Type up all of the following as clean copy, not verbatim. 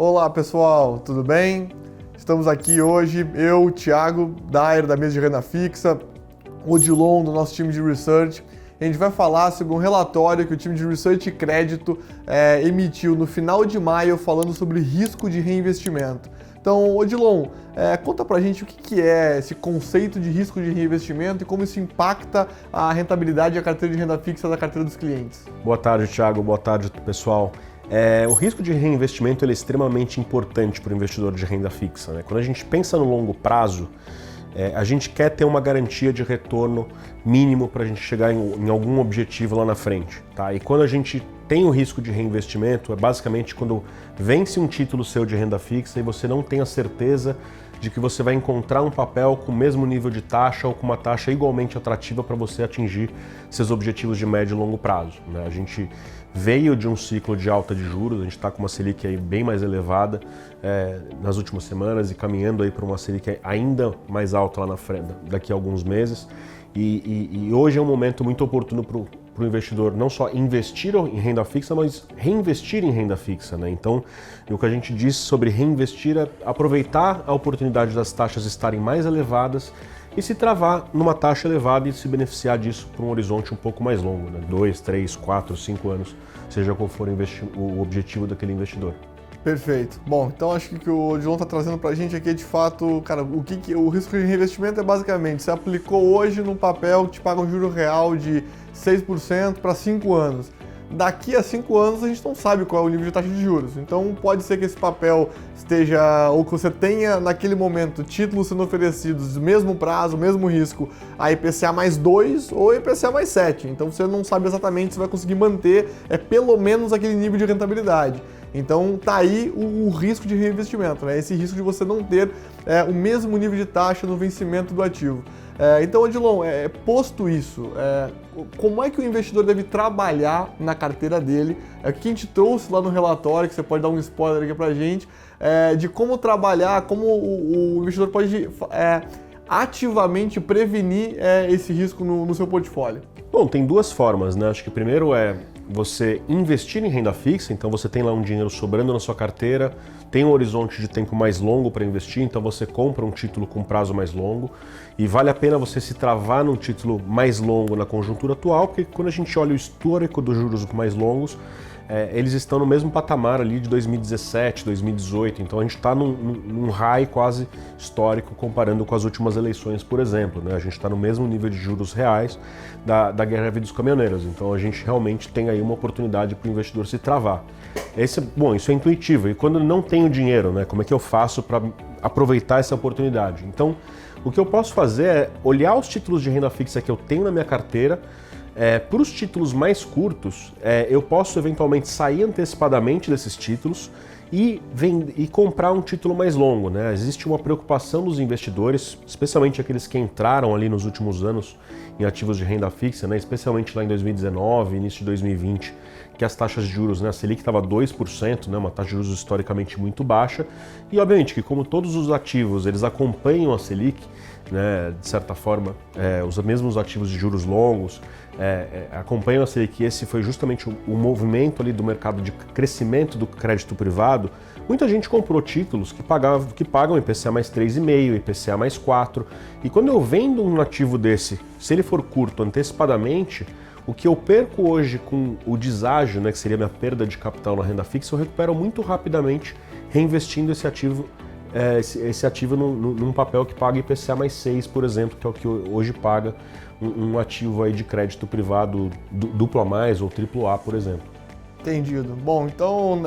Olá pessoal, tudo bem? Estamos aqui hoje, eu, o Thiago Dair, da mesa de renda fixa, o Odilon, do nosso time de research. A gente vai falar sobre um relatório que o time de research e crédito emitiu no final de maio falando sobre risco de reinvestimento. Então, Odilon, conta pra gente o que é esse conceito de risco de reinvestimento e como isso impacta a rentabilidade e a carteira de renda fixa da carteira dos clientes. Boa tarde, Thiago. Boa tarde, pessoal. O risco de reinvestimento ele é extremamente importante para o investidor de renda fixa, né? Quando a gente pensa no longo prazo, a gente quer ter uma garantia de retorno mínimo para a gente chegar em algum objetivo lá na frente, tá? E quando a gente tem o risco de reinvestimento, é basicamente quando vence um título seu de renda fixa e você não tem a certeza de que você vai encontrar um papel com o mesmo nível de taxa ou com uma taxa igualmente atrativa para você atingir seus objetivos de médio e longo prazo, né? A gente veio de um ciclo de alta de juros, a gente está com uma Selic aí bem mais elevada nas últimas semanas e caminhando aí para uma Selic ainda mais alta lá na frente, daqui a alguns meses. E hoje é um momento muito oportuno para o investidor não só investir em renda fixa, mas reinvestir em renda fixa, né? Então, o que a gente diz sobre reinvestir é aproveitar a oportunidade das taxas estarem mais elevadas e se travar numa taxa elevada e se beneficiar disso por um horizonte um pouco mais longo, né? 2, 3, 4, 5 anos, seja qual for o objetivo daquele investidor. Perfeito. Bom, então acho que o que o Odilon está trazendo para a gente aqui é de fato, cara, o risco de reinvestimento é basicamente, você aplicou hoje num papel que te paga um juro real de 6% para 5 anos. Daqui a 5 anos a gente não sabe qual é o nível de taxa de juros. Então pode ser que esse papel esteja, ou que você tenha naquele momento títulos sendo oferecidos do mesmo prazo, mesmo risco, a IPCA mais 2 ou IPCA mais 7. Então você não sabe exatamente se vai conseguir manter pelo menos aquele nível de rentabilidade. Então tá aí o risco de reinvestimento, né? Esse risco de você não ter o mesmo nível de taxa no vencimento do ativo. Então, Odilon, posto isso, como é que o investidor deve trabalhar na carteira dele? O que a gente trouxe lá no relatório, que você pode dar um spoiler aqui pra gente, de como trabalhar, como o investidor pode ativamente prevenir esse risco no seu portfólio. Bom, tem duas formas, né? Acho que primeiro é você investir em renda fixa, então você tem lá um dinheiro sobrando na sua carteira, tem um horizonte de tempo mais longo para investir, então você compra um título com prazo mais longo e vale a pena você se travar num título mais longo na conjuntura atual, porque quando a gente olha o histórico dos juros mais longos, eles estão no mesmo patamar ali de 2017, 2018, então a gente está num high quase histórico comparando com as últimas eleições, por exemplo, né? A gente está no mesmo nível de juros reais da greve dos caminhoneiros, então a gente realmente tem aí uma oportunidade para o investidor se travar. Bom, isso é intuitivo, e quando não tenho dinheiro, né? Como é que eu faço para aproveitar essa oportunidade? Então, o que eu posso fazer é olhar os títulos de renda fixa que eu tenho na minha carteira. Para os títulos mais curtos, eu posso eventualmente sair antecipadamente desses títulos e comprar um título mais longo, né? Existe uma preocupação dos investidores, especialmente aqueles que entraram ali nos últimos anos em ativos de renda fixa, né? Especialmente lá em 2019, início de 2020, que as taxas de juros, né? A Selic estava 2%, né? Uma taxa de juros historicamente muito baixa, e obviamente que como todos os ativos eles acompanham a Selic, né, de certa forma, os mesmos ativos de juros longos acompanham a Selic. Esse foi justamente o movimento ali do mercado de crescimento do crédito privado. Muita gente comprou títulos que pagam IPCA mais 3,5, IPCA mais 4, e quando eu vendo um ativo desse, se ele for curto antecipadamente, o que eu perco hoje com o deságio, né, que seria a minha perda de capital na renda fixa, eu recupero muito rapidamente reinvestindo esse ativo num papel que paga IPCA mais 6, por exemplo, que é o que hoje paga um ativo aí de crédito privado duplo A+, ou triplo A, por exemplo. Entendido. Bom, então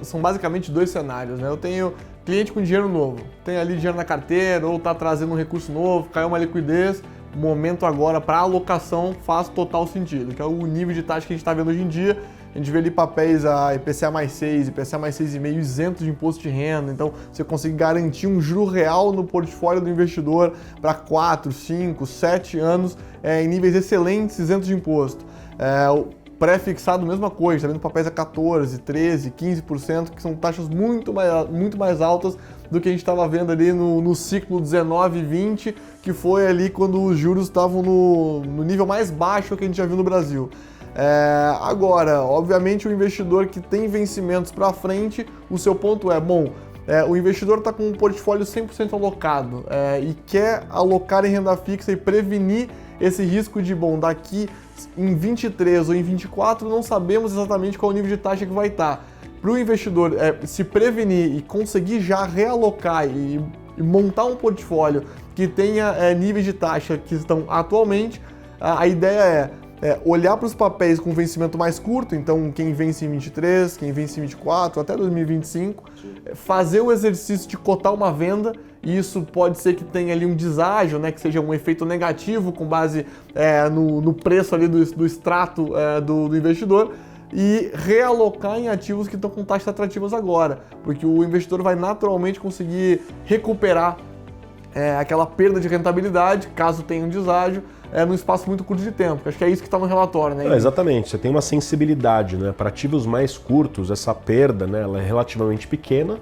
são basicamente dois cenários, né? Eu tenho cliente com dinheiro novo, tem ali dinheiro na carteira ou está trazendo um recurso novo, caiu uma liquidez, o momento agora para alocação faz total sentido, que é o nível de taxa que a gente está vendo hoje em dia. A gente vê ali papéis a IPCA mais 6, IPCA mais 6,5 isentos de imposto de renda, então você consegue garantir um juro real no portfólio do investidor para 4, 5, 7 anos em níveis excelentes, isentos de imposto. O pré-fixado, mesma coisa, está vendo papéis a 14, 13, 15%, que são taxas muito mais altas do que a gente estava vendo ali no ciclo 19 e 20, que foi ali quando os juros estavam no nível mais baixo que a gente já viu no Brasil. Agora, obviamente, o investidor que tem vencimentos para frente, o seu ponto é, o investidor está com um portfólio 100% alocado e quer alocar em renda fixa e prevenir esse risco de, daqui em 23 ou em 24 não sabemos exatamente qual o nível de taxa que vai estar. Para o investidor se prevenir e conseguir já realocar e montar um portfólio que tenha níveis de taxa que estão atualmente, a ideia é olhar para os papéis com vencimento mais curto, então quem vence em 23, quem vence em 24, até 2025, fazer o exercício de cotar uma venda, e isso pode ser que tenha ali um deságio, né, que seja um efeito negativo com base no preço ali do extrato do investidor, e realocar em ativos que estão com taxas atrativas agora, porque o investidor vai naturalmente conseguir recuperar aquela perda de rentabilidade, caso tenha um deságio, num espaço muito curto de tempo. Acho que é isso que está no relatório, né? Exatamente, você tem uma sensibilidade, né? Para ativos mais curtos, essa perda, né, ela é relativamente pequena.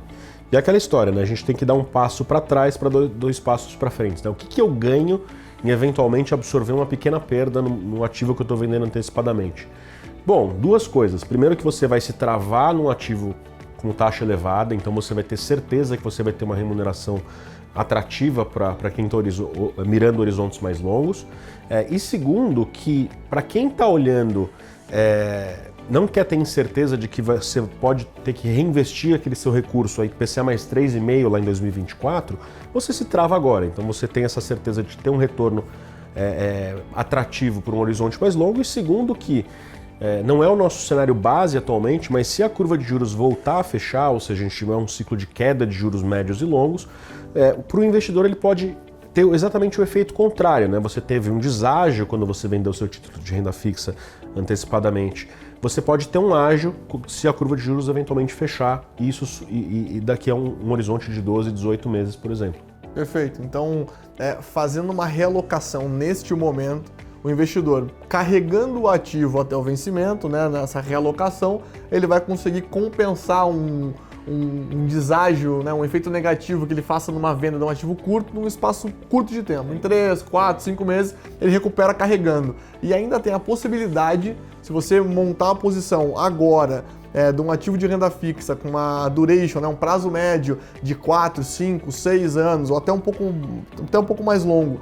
E é aquela história, né? A gente tem que dar um passo para trás para dois passos para frente. Né? O que eu ganho em eventualmente absorver uma pequena perda no ativo que eu estou vendendo antecipadamente? Bom, duas coisas. Primeiro, que você vai se travar num ativo com taxa elevada, então você vai ter certeza que você vai ter uma remuneração atrativa para quem está mirando horizontes mais longos. E segundo, que para quem está olhando, não quer ter incerteza de que você pode ter que reinvestir aquele seu recurso aí, IPCA mais 3,5 lá em 2024, você se trava agora. Então você tem essa certeza de ter um retorno atrativo por um horizonte mais longo. E segundo, que não é o nosso cenário base atualmente, mas se a curva de juros voltar a fechar, ou seja, a gente tiver um ciclo de queda de juros médios e longos, para o investidor ele pode ter exatamente o efeito contrário, né? Você teve um deságio quando você vendeu seu título de renda fixa antecipadamente. Você pode ter um ágio se a curva de juros eventualmente fechar e daqui a um horizonte de 12, 18 meses, por exemplo. Perfeito. Então, fazendo uma realocação neste momento, o investidor carregando o ativo até o vencimento, né, nessa realocação, ele vai conseguir compensar um deságio, né, um efeito negativo que ele faça numa venda de um ativo curto, num espaço curto de tempo. Em 3, 4, 5 meses, ele recupera carregando. E ainda tem a possibilidade, se você montar a posição agora, de um ativo de renda fixa com uma duration, né, um prazo médio de 4, 5, 6 anos, ou até um pouco mais longo,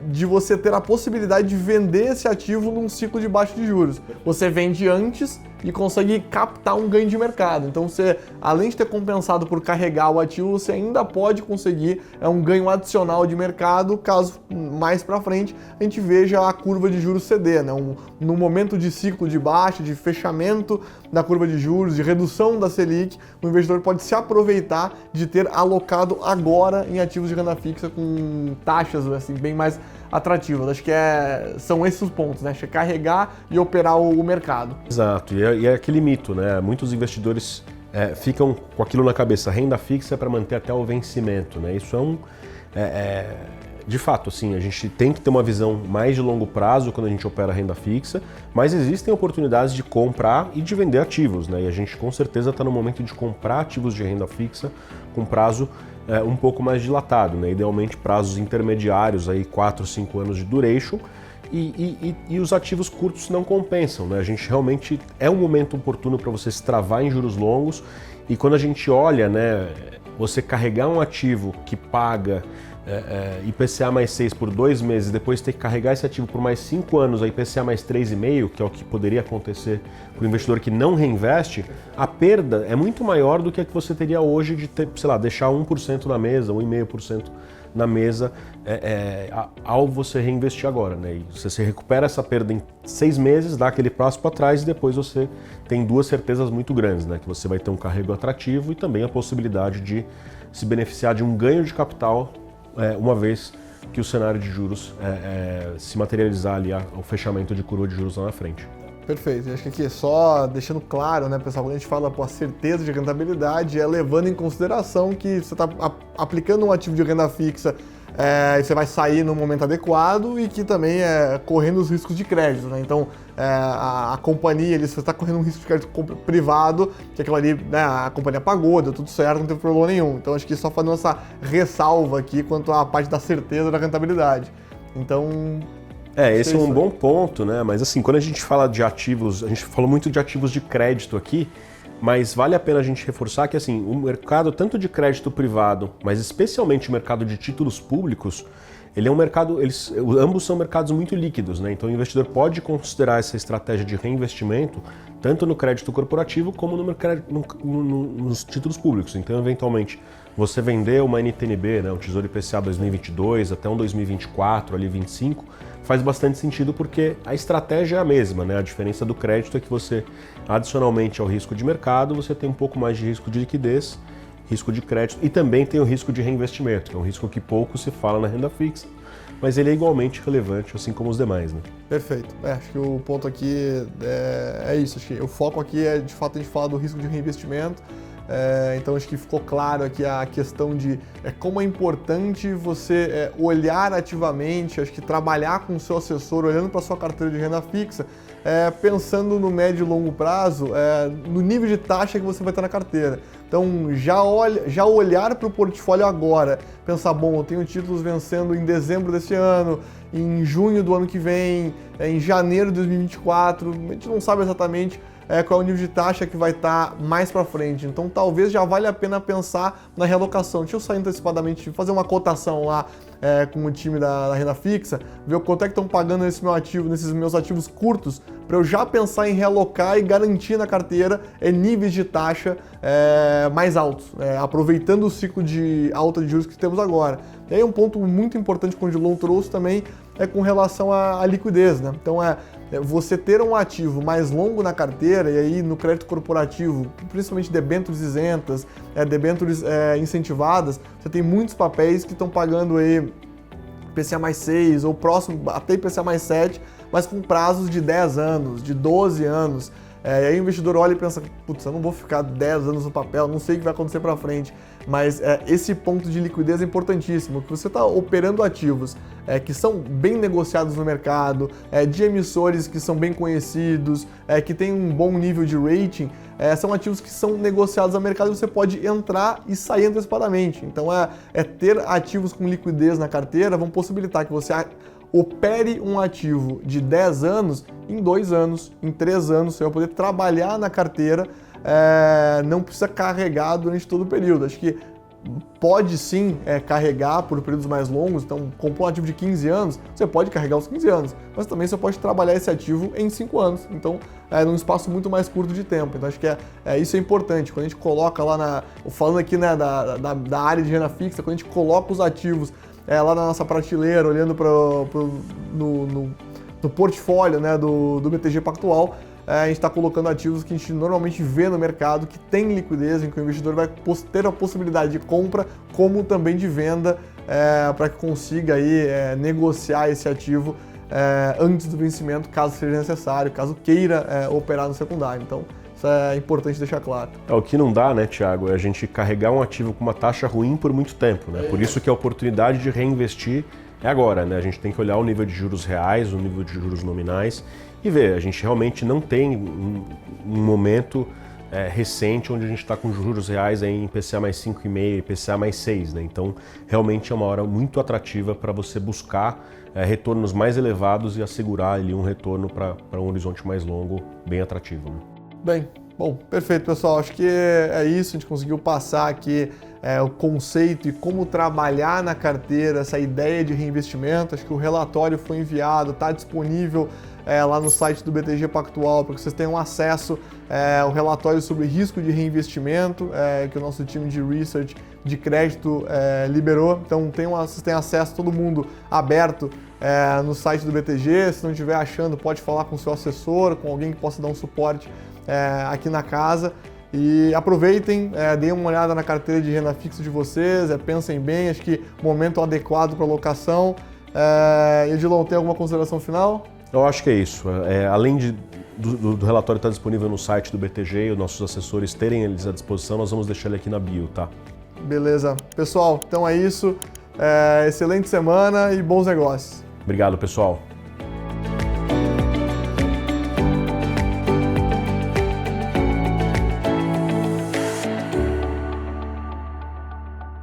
de você ter a possibilidade de vender esse ativo num ciclo de baixa de juros. Você vende antes e consegue captar um ganho de mercado. Então você, além de ter compensado por carregar o ativo, você ainda pode conseguir um ganho adicional de mercado, caso mais para frente a gente veja a curva de juros ceder, né? No momento de ciclo de baixa, de fechamento da curva de juros, de redução da Selic, o investidor pode se aproveitar de ter alocado agora em ativos de renda fixa com taxas assim, bem mais atrativas. Acho que são esses os pontos, né? Acho que é carregar e operar o mercado. Exato, e é aquele mito, né? Muitos investidores ficam com aquilo na cabeça, renda fixa para manter até o vencimento, né? Isso de fato, assim, a gente tem que ter uma visão mais de longo prazo quando a gente opera renda fixa, mas existem oportunidades de comprar e de vender ativos, né? E a gente com certeza está no momento de comprar ativos de renda fixa com prazo um pouco mais dilatado, né? Idealmente prazos intermediários, aí 4, 5 anos de duration, e os ativos curtos não compensam, né? A gente realmente é um momento oportuno para você se travar em juros longos, e quando a gente olha, né, você carregar um ativo que paga IPCA mais 6 por 2 meses, depois ter que carregar esse ativo por mais 5 anos, a IPCA mais 3,5, que é o que poderia acontecer para o investidor que não reinveste, a perda é muito maior do que a que você teria hoje de ter, sei lá, deixar 1% na mesa, 1,5% na mesa ao você reinvestir agora, né? E você recupera essa perda em 6 meses, dá aquele passo para trás e depois você tem duas certezas muito grandes, né? Que você vai ter um carrego atrativo e também a possibilidade de se beneficiar de um ganho de capital uma vez que o cenário de juros se materializar ali o fechamento de curva de juros lá na frente. Perfeito. Acho que aqui só deixando claro, né, pessoal, quando a gente fala a certeza de rentabilidade, levando em consideração que você está aplicando um ativo de renda fixa e você vai sair no momento adequado e que também correndo os riscos de crédito, né? Então, a companhia, você está correndo um risco de crédito privado, que aquilo ali, né, a companhia pagou, deu tudo certo, não teve problema nenhum. Então, acho que só fazendo essa ressalva aqui quanto à parte da certeza da rentabilidade. Então, Esse é um bom ponto, né? Mas assim, quando a gente fala de ativos, a gente falou muito de ativos de crédito aqui, mas vale a pena a gente reforçar que assim, o mercado tanto de crédito privado, mas especialmente o mercado de títulos públicos, ele é um mercado, ambos são mercados muito líquidos, né? Então o investidor pode considerar essa estratégia de reinvestimento tanto no crédito corporativo como nos títulos públicos. Então, eventualmente, você vender uma NTNB, né, um Tesouro IPCA 2022 até um 2024, ali 25, faz bastante sentido porque a estratégia é a mesma, né? A diferença do crédito é que você, adicionalmente ao risco de mercado, você tem um pouco mais de risco de liquidez, risco de crédito e também tem o risco de reinvestimento, que é um risco que pouco se fala na renda fixa, mas ele é igualmente relevante, assim como os demais, né? Perfeito. Acho que o ponto aqui é isso. Acho que o foco aqui é, de fato, a gente falar do risco de reinvestimento. Então acho que ficou claro aqui a questão de como é importante você olhar ativamente, acho que trabalhar com o seu assessor, olhando para a sua carteira de renda fixa, pensando no médio e longo prazo, no nível de taxa que você vai ter na carteira. Então já olhar para o portfólio agora, pensar, bom, eu tenho títulos vencendo em dezembro desse ano, em junho do ano que vem, em janeiro de 2024, a gente não sabe exatamente qual é o nível de taxa que vai estar mais para frente. Então talvez já valha a pena pensar na realocação. Deixa eu sair antecipadamente, fazer uma cotação lá com o time da renda fixa, ver quanto é que estão pagando nesse meu ativo, nesses meus ativos curtos, para eu já pensar em realocar e garantir na carteira níveis de taxa mais altos, aproveitando o ciclo de alta de juros que temos agora. E aí um ponto muito importante que o Odilon trouxe também com relação à liquidez, né? Então você ter um ativo mais longo na carteira, e aí no crédito corporativo, principalmente debêntures isentas, debêntures incentivadas, você tem muitos papéis que estão pagando aí IPCA mais 6 ou próximo até IPCA mais 7, mas com prazos de 10 anos, de 12 anos. E aí o investidor olha e pensa, putz, eu não vou ficar 10 anos no papel, não sei o que vai acontecer para frente. Mas esse ponto de liquidez é importantíssimo, que você está operando ativos que são bem negociados no mercado, de emissores que são bem conhecidos, que têm um bom nível de rating, são ativos que são negociados no mercado e você pode entrar e sair antecipadamente. Então ter ativos com liquidez na carteira vão possibilitar que você opere um ativo de 10 anos em 2 anos, em 3 anos, você vai poder trabalhar na carteira, não precisa carregar durante todo o período. Acho que pode sim carregar por períodos mais longos, então comprou um ativo de 15 anos, você pode carregar os 15 anos, mas também você pode trabalhar esse ativo em 5 anos, então num espaço muito mais curto de tempo. Então acho que isso é importante, quando a gente coloca lá, falando aqui né, da área de renda fixa, quando a gente coloca os ativos lá na nossa prateleira, olhando no portfólio né, do BTG Pactual, a gente está colocando ativos que a gente normalmente vê no mercado, que tem liquidez, em que o investidor vai ter a possibilidade de compra, como também de venda, para que consiga aí, negociar esse ativo antes do vencimento, caso seja necessário, caso queira operar no secundário. Então, isso é importante deixar claro. O que não dá, né, Thiago, é a gente carregar um ativo com uma taxa ruim por muito tempo, né? Por isso que a oportunidade de reinvestir é agora, né? A gente tem que olhar o nível de juros reais, o nível de juros nominais e ver, a gente realmente não tem um momento recente onde a gente está com juros reais em IPCA mais 5,5, IPCA mais 6, né? Então, realmente é uma hora muito atrativa para você buscar retornos mais elevados e assegurar ali um retorno para um horizonte mais longo bem atrativo, né? Bem, bom, perfeito, pessoal. Acho que é isso. A gente conseguiu passar aqui o conceito e como trabalhar na carteira, essa ideia de reinvestimento. Acho que o relatório foi enviado, está disponível lá no site do BTG Pactual para que vocês tenham acesso ao relatório sobre risco de reinvestimento que o nosso time de research de crédito liberou. Então vocês têm acesso, todo mundo aberto no site do BTG. Se não estiver achando, pode falar com o seu assessor, com alguém que possa dar um suporte aqui na casa. E aproveitem, deem uma olhada na carteira de renda fixa de vocês, pensem bem, acho que o momento adequado para alocação. Odilon, tem alguma consideração final? Eu acho que é isso. Além do relatório estar disponível no site do BTG e os nossos assessores terem eles à disposição, nós vamos deixar ele aqui na bio, tá? Beleza. Pessoal, então é isso. Excelente semana e bons negócios. Obrigado, pessoal.